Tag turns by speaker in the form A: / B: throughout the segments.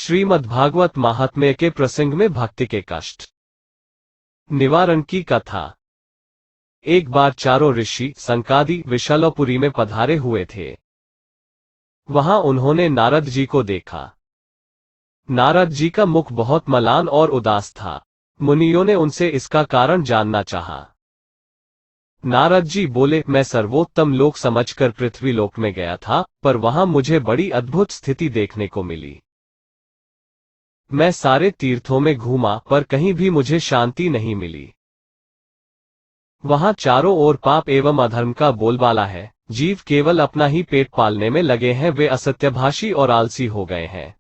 A: श्रीमद्भागवत महात्म्य के प्रसंग में भक्ति के कष्ट निवारण की कथा। एक बार चारों ऋषि संकादि विशालपुरी में पधारे हुए थे। वहां उन्होंने नारद जी को देखा। नारद जी का मुख बहुत मलान और उदास था। मुनियों ने उनसे इसका कारण जानना चाहा। नारद जी बोले, मैं सर्वोत्तम लोक समझकर पृथ्वी लोक में गया था, पर वहां मुझे बड़ी अद्भुत स्थिति देखने को मिली। मैं सारे तीर्थों में घूमा, पर कहीं भी मुझे शांति नहीं मिली। वहां चारों ओर पाप एवं अधर्म का बोलबाला है। जीव केवल अपना ही पेट पालने में लगे हैं। वे असत्यभाषी और आलसी हो गए हैं।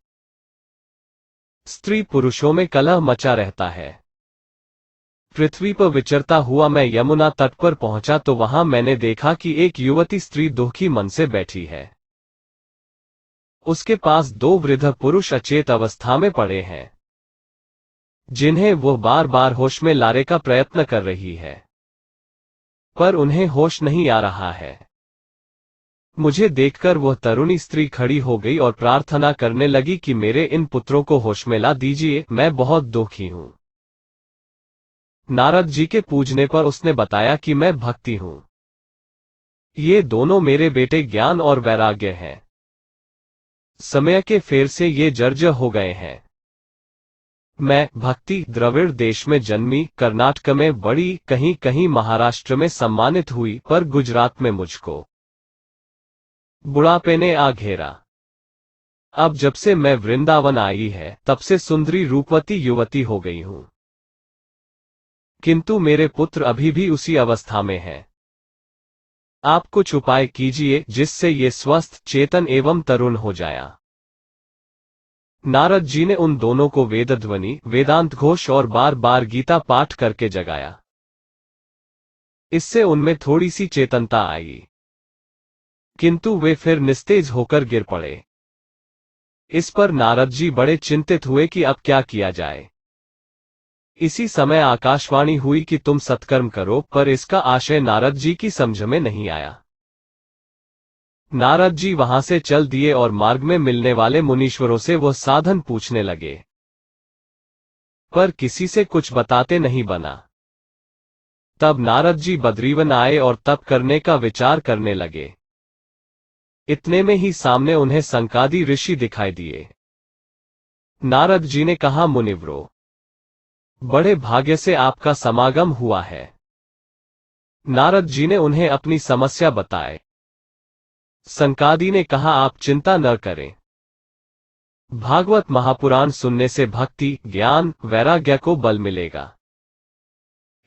A: स्त्री पुरुषों में कलह मचा रहता है। पृथ्वी पर विचरता हुआ मैं यमुना तट पर पहुंचा तो वहां मैंने देखा कि एक युवती स्त्री दुखी मन से बैठी है। उसके पास दो वृद्ध पुरुष अचेत अवस्था में पड़े हैं, जिन्हें वो बार बार होश में लाने का प्रयत्न कर रही है, पर उन्हें होश नहीं आ रहा है। मुझे देखकर वह तरुणी स्त्री खड़ी हो गई और प्रार्थना करने लगी कि मेरे इन पुत्रों को होश में ला दीजिए, मैं बहुत दुखी हूं। नारद जी के पूछने पर उसने बताया कि मैं भक्ति हूं। ये दोनों मेरे बेटे ज्ञान और वैराग्य हैं। समय के फेर से ये जर्जर हो गए हैं। मैं भक्ति द्रविड़ देश में जन्मी, कर्नाटक में बड़ी, कहीं कहीं महाराष्ट्र में सम्मानित हुई, पर गुजरात में मुझको बुढ़ापे ने आ घेरा। अब जब से मैं वृंदावन आई है, तब से सुंदरी रूपवती युवती हो गई हूं, किंतु मेरे पुत्र अभी भी उसी अवस्था में हैं। आप कुछ उपाय कीजिए जिससे ये स्वस्थ, चेतन एवं तरुण हो जाया। नारद जी ने उन दोनों को वेदध्वनि, वेदांत घोष और बार बार गीता पाठ करके जगाया। इससे उनमें थोड़ी सी चेतनता आई, किंतु वे फिर निस्तेज होकर गिर पड़े। इस पर नारद जी बड़े चिंतित हुए कि अब क्या किया जाए। इसी समय आकाशवाणी हुई कि तुम सत्कर्म करो, पर इसका आशय नारद जी की समझ में नहीं आया। नारद जी वहां से चल दिए और मार्ग में मिलने वाले मुनीश्वरों से वो साधन पूछने लगे, पर किसी से कुछ बताते नहीं बना। तब नारद जी बद्रीवन आए और तप करने का विचार करने लगे। इतने में ही सामने उन्हें संकादी ऋषि दिखाई दिए। नारद जी ने कहा, मुनिव्रो, बड़े भाग्य से आपका समागम हुआ है। नारद जी ने उन्हें अपनी समस्या बताई। संकादी ने कहा, आप चिंता न करें। भागवत महापुराण सुनने से भक्ति, ज्ञान, वैराग्य को बल मिलेगा।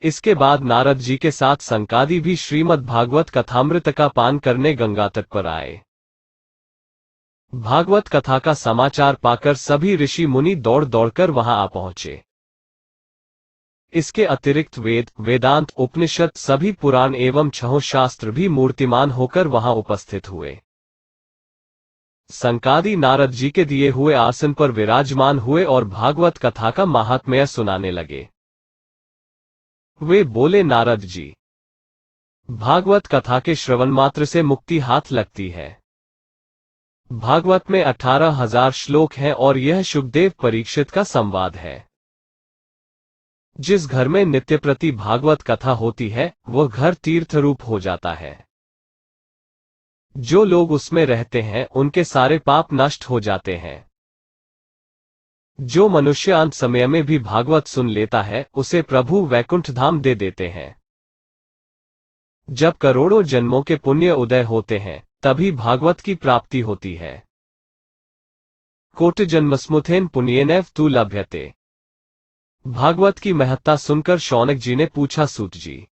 A: इसके बाद नारद जी के साथ संकादी भी श्रीमद् भागवत कथामृत का पान करने गंगा तट पर आए। भागवत कथा का समाचार पाकर सभी ऋषि मुनि दौड़ दौड़कर वहां आ पहुंचे। इसके अतिरिक्त वेद, वेदांत, उपनिषद, सभी पुराण एवं छहों शास्त्र भी मूर्तिमान होकर वहां उपस्थित हुए। संकादी नारद जी के दिए हुए आसन पर विराजमान हुए और भागवत कथा का महात्म्य सुनाने लगे। वे बोले, नारद जी, भागवत कथा के श्रवण मात्र से मुक्ति हाथ लगती है। भागवत में 18,000 श्लोक हैं और यह शुकदेव परीक्षित का संवाद है। जिस घर में नित्य प्रति भागवत कथा होती है, वह घर तीर्थ रूप हो जाता है। जो लोग उसमें रहते हैं, उनके सारे पाप नष्ट हो जाते हैं। जो मनुष्य अंत समय में भी भागवत सुन लेता है, उसे प्रभु वैकुंठ धाम दे देते हैं। जब करोड़ों जन्मों के पुण्य उदय होते हैं, तभी भागवत की प्राप्ति होती है। कोटि जन्मस्मुथेन पुण्येनैव तु लभ्यते। भागवत की महत्ता सुनकर शौनक जी ने पूछा, सूत जी,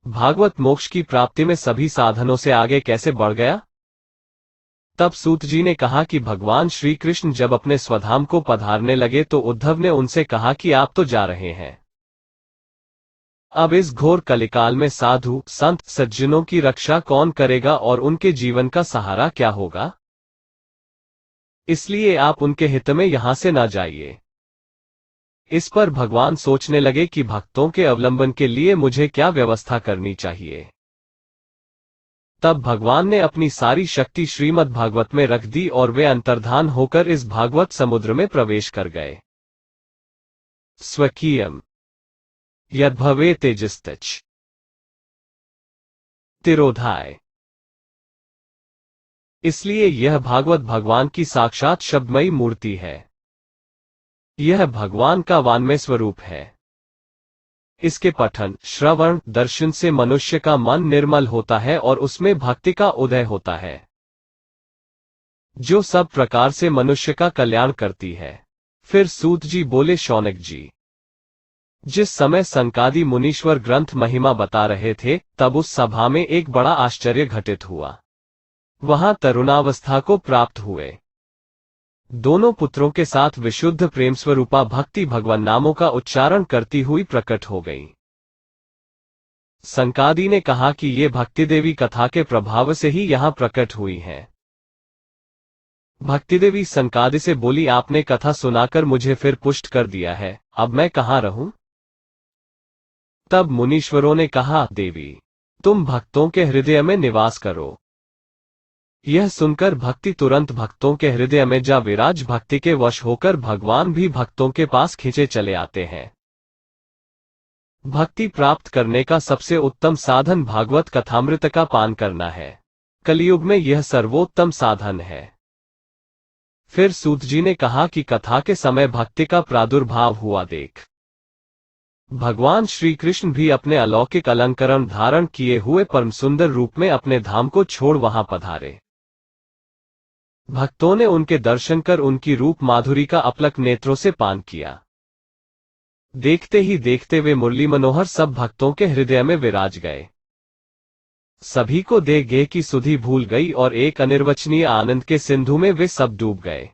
A: भागवत मोक्ष की प्राप्ति में सभी साधनों से आगे कैसे बढ़ गया? तब सूत जी ने कहा कि भगवान श्री कृष्ण जब अपने स्वधाम को पधारने लगे तो उद्धव ने उनसे कहा कि आप तो जा रहे हैं। अब इस घोर कलिकाल में साधु, संत, सज्जनों की रक्षा कौन करेगा और उनके जीवन का सहारा क्या होगा? इसलिए आप उनके हित में यहां से न जाइए। इस पर भगवान सोचने लगे कि भक्तों के अवलंबन के लिए मुझे क्या व्यवस्था करनी चाहिए। तब भगवान ने अपनी सारी शक्ति श्रीमद् भागवत में रख दी और वे अंतर्धान होकर इस भागवत समुद्र में प्रवेश कर गए। स्वकीयम यद्भवे तेजस्तच तिरोधाय। इसलिए यह भागवत भगवान की साक्षात शब्दमयी मूर्ति है। यह भगवान का वान्मय स्वरूप है। इसके पठन, श्रवण, दर्शन से मनुष्य का मन निर्मल होता है और उसमें भक्ति का उदय होता है, जो सब प्रकार से मनुष्य का कल्याण करती है। फिर सूत जी बोले, शौनक जी, जिस समय संकादी मुनीश्वर ग्रंथ महिमा बता रहे थे, तब उस सभा में एक बड़ा आश्चर्य घटित हुआ। वहां तरुणावस्था को प्राप्त हुए दोनों पुत्रों के साथ विशुद्ध प्रेम स्वरूपा भक्ति भगवान नामों का उच्चारण करती हुई प्रकट हो गई। संकादी ने कहा कि ये भक्ति देवी कथा के प्रभाव से ही यहां प्रकट हुई हैं। भक्ति देवी संकादी से बोली, आपने कथा सुनाकर मुझे फिर पुष्ट कर दिया है, अब मैं कहां रहूं? तब मुनीश्वरों ने कहा, देवी, तुम भक्तों के हृदय में निवास करो। यह सुनकर भक्ति तुरंत भक्तों के हृदय में जा विराज। भक्ति के वश होकर भगवान भी भक्तों के पास खींचे चले आते हैं। भक्ति प्राप्त करने का सबसे उत्तम साधन भागवत कथामृत का पान करना है। कलयुग में यह सर्वोत्तम साधन है। फिर सूत जी ने कहा कि कथा के समय भक्ति का प्रादुर्भाव हुआ देख भगवान श्री कृष्ण भी अपने अलौकिक अलंकरण धारण किए हुए परम सुंदर रूप में अपने धाम को छोड़ वहां पधारे। भक्तों ने उनके दर्शन कर उनकी रूप माधुरी का अपलक नेत्रों से पान किया। देखते ही देखते वे मुरली मनोहर सब भक्तों के हृदय में विराज गए। सभी को देख गे की सुधि भूल गई और एक अनिर्वचनीय आनंद के सिंधु में वे सब डूब गए।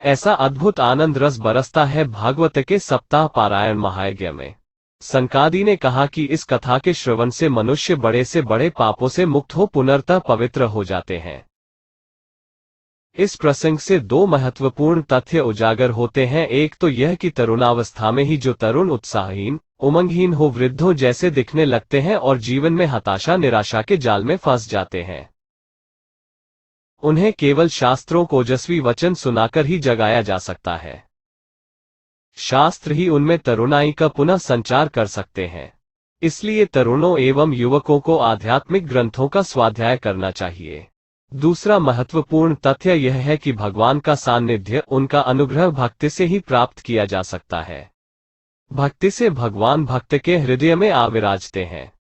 A: ऐसा अद्भुत आनंद रस बरसता है भागवत के सप्ताह पारायण महायज्ञ में। संकादी ने कहा कि इस कथा के श्रवण से मनुष्य बड़े से बड़े पापों से मुक्त हो पुनर्तः पवित्र हो जाते हैं। इस प्रसंग से दो महत्वपूर्ण तथ्य उजागर होते हैं। एक तो यह कि तरुणावस्था में ही जो तरुण उत्साहहीन, उमंगहीन हो वृद्धों जैसे दिखने लगते हैं और जीवन में हताशा निराशा के जाल में फंस जाते हैं, उन्हें केवल शास्त्रों को ओजस्वी वचन सुनाकर ही जगाया जा सकता है। शास्त्र ही उनमें तरुणाई का पुनः संचार कर सकते हैं। इसलिए तरुणों एवं युवकों को आध्यात्मिक ग्रंथों का स्वाध्याय करना चाहिए। दूसरा महत्वपूर्ण तथ्य यह है कि भगवान का सान्निध्य, उनका अनुग्रह भक्ति से ही प्राप्त किया जा सकता है। भक्ति से भगवान भक्त के हृदय में आ विराजते हैं।